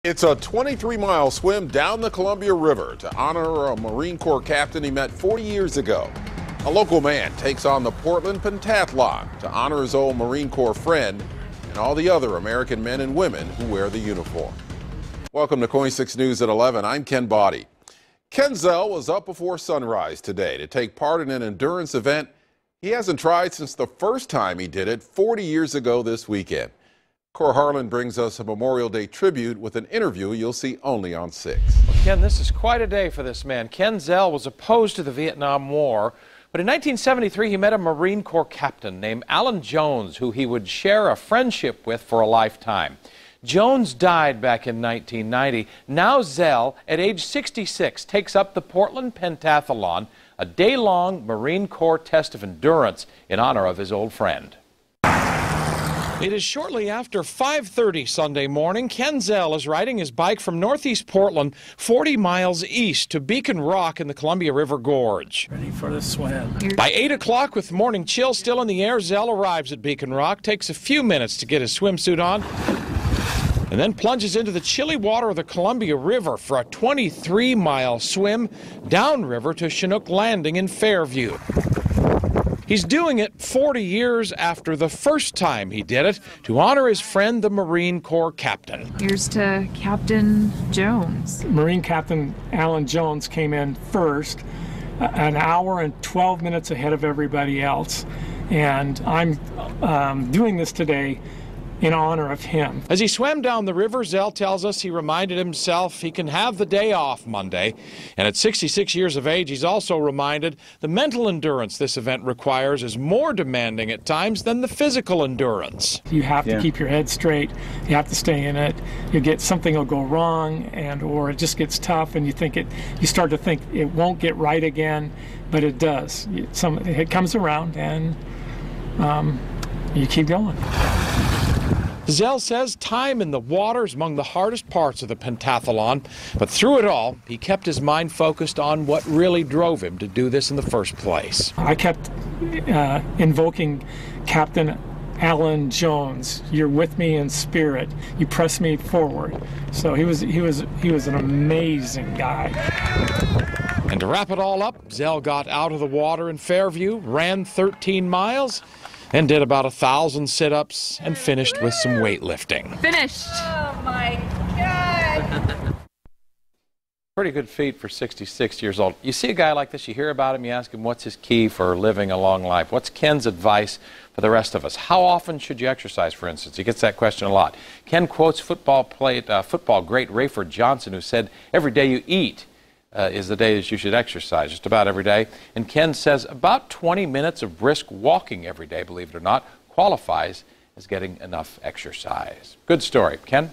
It's a 23-mile swim down the Columbia River to honor a Marine Corps captain he met 40 years ago. A local man takes on the Portland Pentathlon to honor his old Marine Corps friend and all the other American men and women who wear the uniform. Welcome to KOIN 6 News at 11. I'm Ken Body. Ken Zell was up before sunrise today to take part in an endurance event he hasn't tried since the first time he did it 40 years ago this weekend. Cora Harlan brings us a Memorial Day tribute with an interview you'll see only on 6. Well, Ken, this is quite a day for this man. Ken Zell was opposed to the Vietnam War, but in 1973 he met a Marine Corps captain named Alan Jones, who he would share a friendship with for a lifetime. Jones died back in 1990. Now Zell, at age 66, takes up the Portland Pentathlon, a day-long Marine Corps test of endurance in honor of his old friend. It is shortly after 5:30 Sunday morning. Ken Zell is riding his bike from northeast Portland 40 miles east to Beacon Rock in the Columbia River Gorge. Ready for the swim. By 8 o'clock, with morning chill still in the air, Zell arrives at Beacon Rock, takes a few minutes to get his swimsuit on, and then plunges into the chilly water of the Columbia River for a 23-mile swim downriver to Chinook Landing in Fairview. He's doing it 40 years after the first time he did it to honor his friend, the Marine Corps captain. Here's to Captain Jones. Marine Captain Alan Jones came in first, an hour and 12 minutes ahead of everybody else. And I'm doing this today in honor of him. As he swam down the river, Zell tells us he reminded himself he can have the day off Monday. And at 66 years of age, he's also reminded the mental endurance this event requires is more demanding at times than the physical endurance. You have to keep your head straight. You have to stay in it. You get something will go wrong, or it just gets tough, and you start to think it won't get right again, but it does. It comes around, and you keep going. Zell says time in the water is among the hardest parts of the pentathlon, but through it all, he kept his mind focused on what really drove him to do this in the first place. I kept invoking Captain Alan Jones. You're with me in spirit. You press me forward. So he was an amazing guy. And to wrap it all up, Zell got out of the water in Fairview, ran 13 miles, and did about 1,000 sit-ups and finished with some weightlifting. Finished. Oh my God. Pretty good feat for 66 years old. You see a guy like this, you hear about him, you ask him what's his key for living a long life. What's Ken's advice for the rest of us? How often should you exercise, for instance? He gets that question a lot. Ken quotes football great Rayford Johnson, who said, "Every day you eat is the day that you should exercise," just about every day. And Ken says about 20 minutes of brisk walking every day, believe it or not, qualifies as getting enough exercise. Good story. Ken?